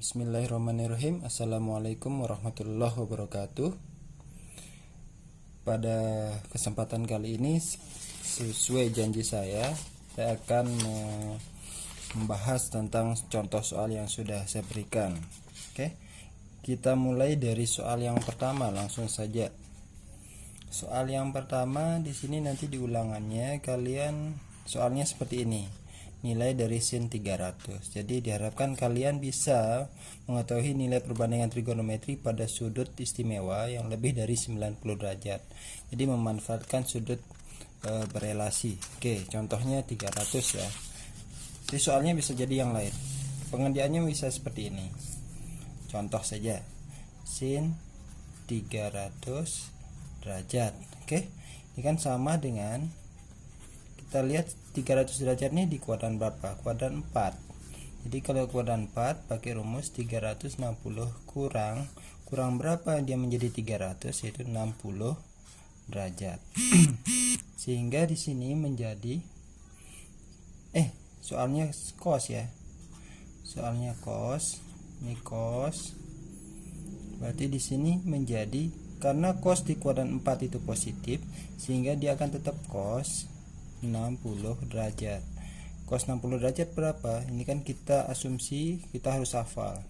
Bismillahirrahmanirrahim. Assalamualaikum warahmatullahi wabarakatuh. Pada kesempatan kali ini, sesuai janji saya akan membahas tentang contoh soal yang sudah saya berikan. Oke, kita mulai dari soal yang pertama langsung saja. Soal yang pertama di sini nanti di ulangannya soalnya seperti ini. Nilai dari sin 300. Jadi diharapkan kalian bisa mengetahui nilai perbandingan trigonometri pada sudut istimewa yang lebih dari 90 derajat. Jadi memanfaatkan sudut berelasi. Oke, contohnya 300 ya. Jadi soalnya bisa jadi yang lain. Pengerjaannya bisa seperti ini. Contoh saja. Sin 300 derajat. Oke. Ini kan sama dengan, kita lihat 300 derajat ini di kuadran berapa? Kuadran 4. Jadi kalau kuadran 4 pakai rumus 360 kurang berapa dia menjadi 300, yaitu 60 derajat. Sehingga di sini menjadi soalnya cos ya. Soalnya cos. Ini cos. Berarti di sini menjadi, karena cos di kuadran 4 itu positif, sehingga dia akan tetap cos 60 derajat. Cos 60 derajat berapa? Ini kan kita asumsi, kita harus hafal.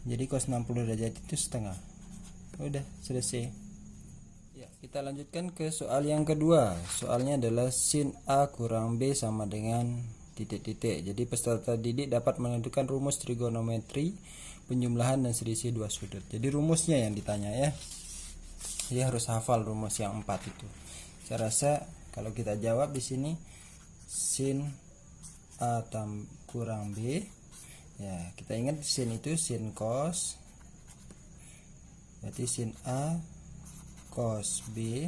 Jadi cos 60 derajat itu setengah. Udah selesai. Ya, kita lanjutkan ke soal yang kedua. Soalnya adalah sin A kurang B sama dengan titik-titik. Jadi peserta didik dapat menentukan rumus trigonometri penjumlahan dan selisih dua sudut. Jadi rumusnya yang ditanya ya. Dia harus hafal rumus yang 4 itu. Saya rasa kalau kita jawab di sini sin A kurang B, ya kita ingat sin itu sin cos, berarti sin A cos B.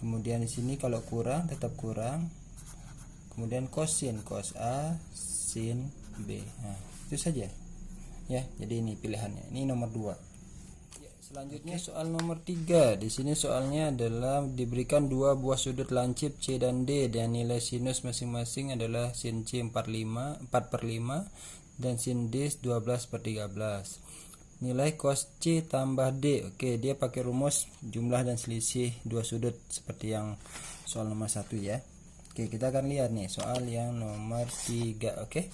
Kemudian di sini kalau kurang tetap kurang, kemudian kosin cos A sin B. Nah, itu saja ya. Jadi ini pilihannya. Ini nomor 2. Selanjutnya soal nomor 3. Di sini soalnya adalah diberikan dua buah sudut lancip C dan D dan nilai sinus masing-masing adalah sin C 4/5 dan sin D 12/13. Nilai cos C tambah D. Oke, dia pakai rumus jumlah dan selisih dua sudut seperti yang soal nomor 1 ya. Oke, kita akan lihat nih soal yang nomor 3. Oke.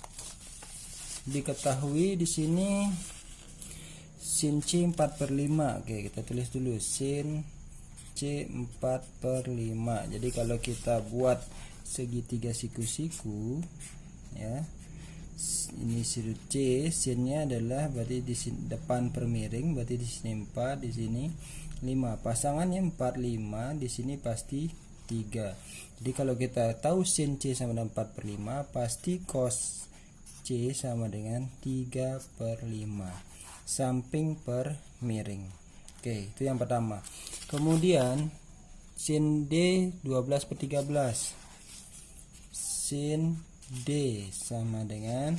Diketahui di sini sin C 4/5. Oke, kita tulis dulu sin C 4/5. Jadi kalau kita buat segitiga siku-siku ya, ini sudut C, sinnya adalah berarti di sini depan per miring, berarti di sini 4, di sini 5. Pasangannya 4, 5, di sini pasti 3. Jadi kalau kita tahu sin C sama dengan 4/5, pasti cos C sama dengan 3/5. Samping per miring. Oke, itu yang pertama. Kemudian sin D 12/13. Sin D sama dengan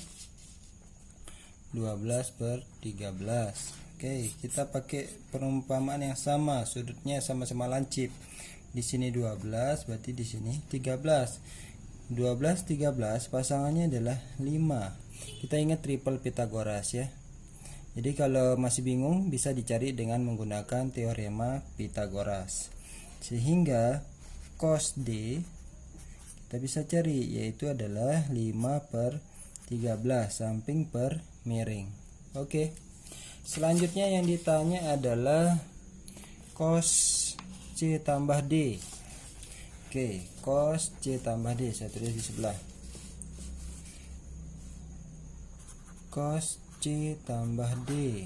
12/13. Oke, kita pakai perumpamaan yang sama, sudutnya sama-sama lancip. Di sini 12, berarti di sini 13. 12 13 pasangannya adalah 5. Kita ingat triple Pythagoras ya. Jadi kalau masih bingung bisa dicari dengan menggunakan teorema Pythagoras. Sehingga cos D kita bisa cari, yaitu adalah 5/13 samping per miring. Oke. Selanjutnya yang ditanya adalah cos C tambah D. Oke, cos C tambah D saya tulis di sebelah. Cos C tambah D.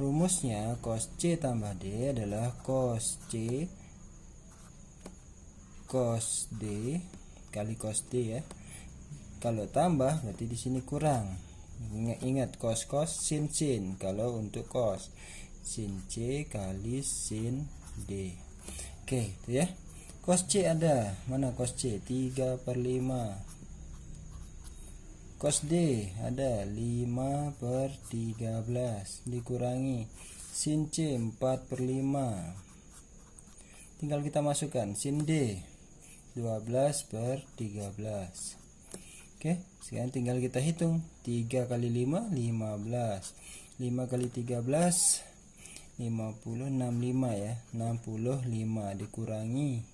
Rumusnya cos C tambah D adalah cos C cos D kali cos D ya. Kalau tambah berarti di sini kurang. Ingat cos sin sin. Kalau untuk cos sin C kali sin D. Oke, itu ya. Cos C ada. Mana cos C? 3/5. Cos D ada 5/13 dikurangi sin C 4/5. Tinggal kita masukkan sin D 12/13. Oke, sekarang tinggal kita hitung. 3 kali 5 15. 5 kali 13 50, 65 ya. 65 dikurangi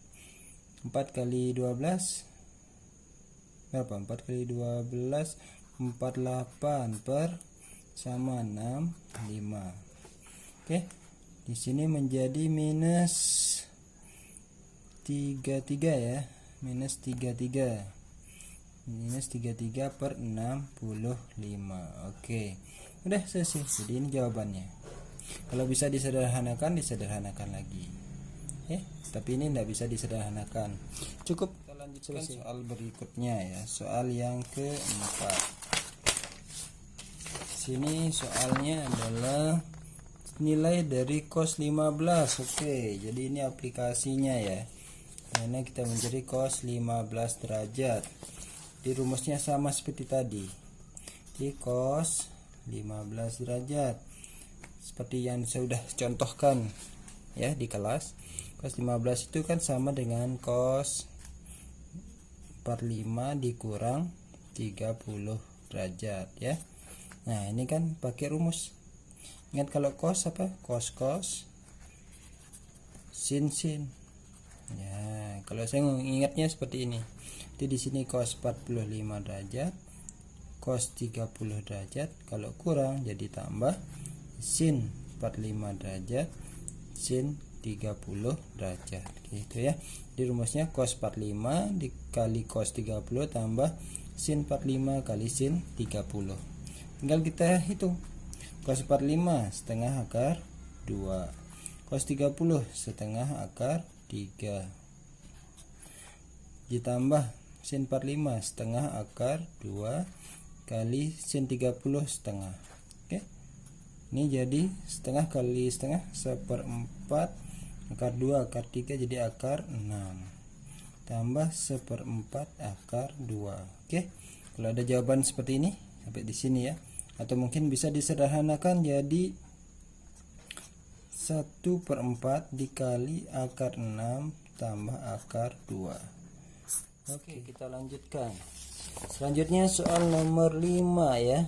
4 kali 12 berapa? 4 kali 12 48 per sama 65. Oke. Di sini menjadi minus 33 ya. Minus 33. Minus 33 per 65. Oke. Udah selesai. Jadi ini jawabannya. Kalau bisa disederhanakan, disederhanakan lagi. Tapi ini tidak bisa disederhanakan. Cukup. Kita lanjutkan soal berikutnya ya. Soal yang keempat. Sini soalnya adalah nilai dari cos 15. Oke, jadi ini aplikasinya ya. Karena kita mencari cos 15 derajat. Di rumusnya sama seperti tadi. Di cos 15 derajat. Seperti yang saya sudah contohkan ya di kelas. Cos 15 itu kan sama dengan cos 45 dikurang 30 derajat ya. Nah, ini kan pakai rumus. Ingat kalau cos apa? Cos sin. Ya, kalau saya ingatnya seperti ini. Jadi di sini cos 45 derajat, cos 30 derajat, kalau kurang jadi tambah sin 45 derajat, sin 30 derajat gitu ya. Di rumusnya cos 45 dikali cos 30 tambah sin 45 kali sin 30. Tinggal kita hitung. Cos 45 setengah akar 2, cos 30 setengah akar 3, ditambah sin 45 setengah akar 2 kali sin 30 setengah. Oke, ini jadi setengah kali setengah 1/4 akar 2 akar 3 jadi akar 6 tambah 1/4 akar 2. Oke, kalau ada jawaban seperti ini sampai di sini ya. Atau mungkin bisa disederhanakan jadi 1/4 dikali akar 6 tambah akar 2. Oke, kita lanjutkan. Selanjutnya soal nomor 5 ya.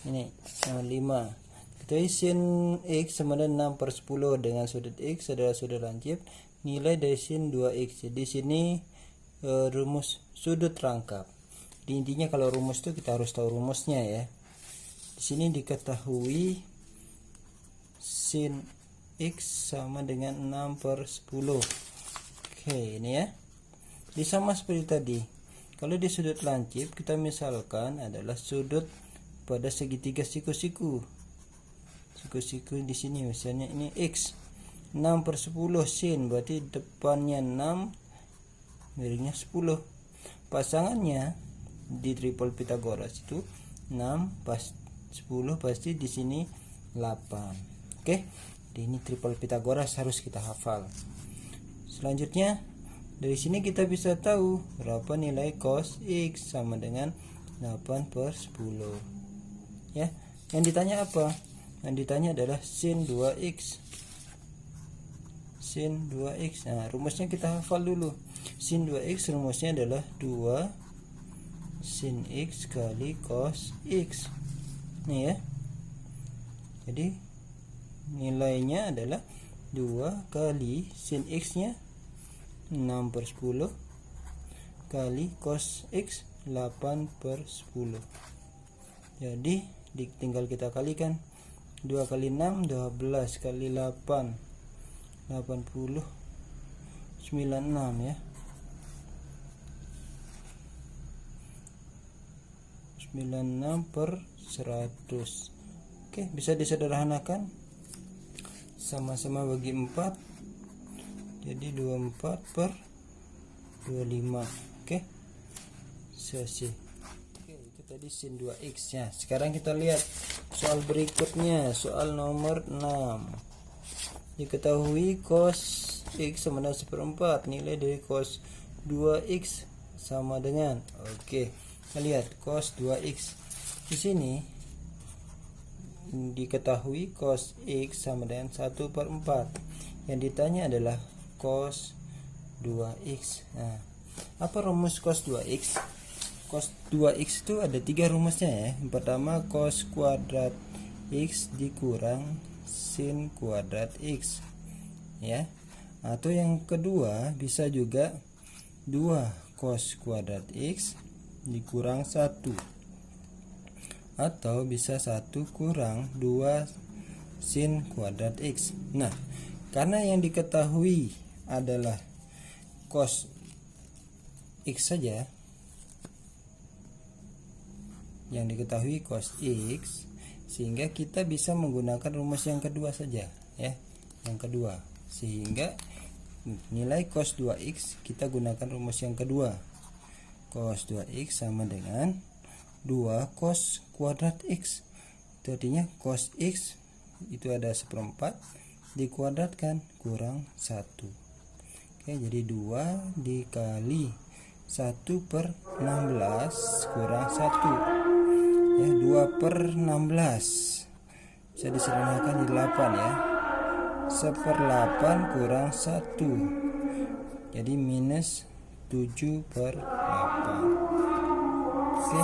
Ini nomor 5. Kita sin x sama dengan 6/10 dengan sudut x adalah sudut lancip. Nilai dari sin 2x. Jadi sini rumus sudut rangkap. Di intinya kalau rumus itu kita harus tahu rumusnya ya. Di sini diketahui sin x sama dengan 6/10. Oke, ini ya. Jadi sama seperti tadi. Kalau di sudut lancip kita misalkan adalah sudut pada segitiga siku-siku. Siku-siku di sini misalnya ini x. 6/10 sin berarti depannya 6, miringnya 10. Pasangannya di triple Pythagoras itu 6 pas 10 pasti di sini 8. Oke. Ini triple Pythagoras harus kita hafal. Selanjutnya dari sini kita bisa tahu berapa nilai cos x sama dengan 8/10. Ya. Yang ditanya apa? Yang ditanya adalah sin 2x. Sin 2x. Nah, rumusnya kita hafal dulu. Sin 2x rumusnya adalah 2 sin x kali cos x. Nih ya. Jadi nilainya adalah 2 kali sin x nya 6/10 kali cos x 8/10. Jadi tinggal kita kalikan. 2 kali 6 12 kali 8 80 96 ya. 96/100. Oke, bisa disederhanakan. Sama-sama bagi 4. Jadi 24/25. Oke. Selesai. Oke, itu tadi sin 2x ya. Sekarang kita lihat soal berikutnya, soal nomor 6. Diketahui cos x sama dengan 1/4. Nilai dari cos 2x sama dengan. Oke. Kita lihat cos 2x. Di sini diketahui cos x sama dengan 1/4. Yang ditanya adalah cos 2x. Nah, apa rumus cos 2x? cos 2x itu ada 3 rumusnya ya. Yang pertama cos kuadrat x dikurang sin kuadrat x ya. Atau yang kedua bisa juga 2 cos kuadrat x dikurang 1, atau bisa 1 kurang 2 sin kuadrat x. Nah, karena yang diketahui adalah cos x saja, yang diketahui cos x, sehingga kita bisa menggunakan rumus yang kedua saja ya, yang kedua. Sehingga nilai cos 2x kita gunakan rumus yang kedua. Cos 2x sama dengan 2 cos kuadrat x. Itu artinya cos x itu ada 1/4 dikuadratkan kurang 1. Oke, jadi 2 dikali 1/16 kurang 1 ya, 2/16 bisa disederhanakan di 8 ya. 1/8 kurang 1, jadi minus 7/8. Oke.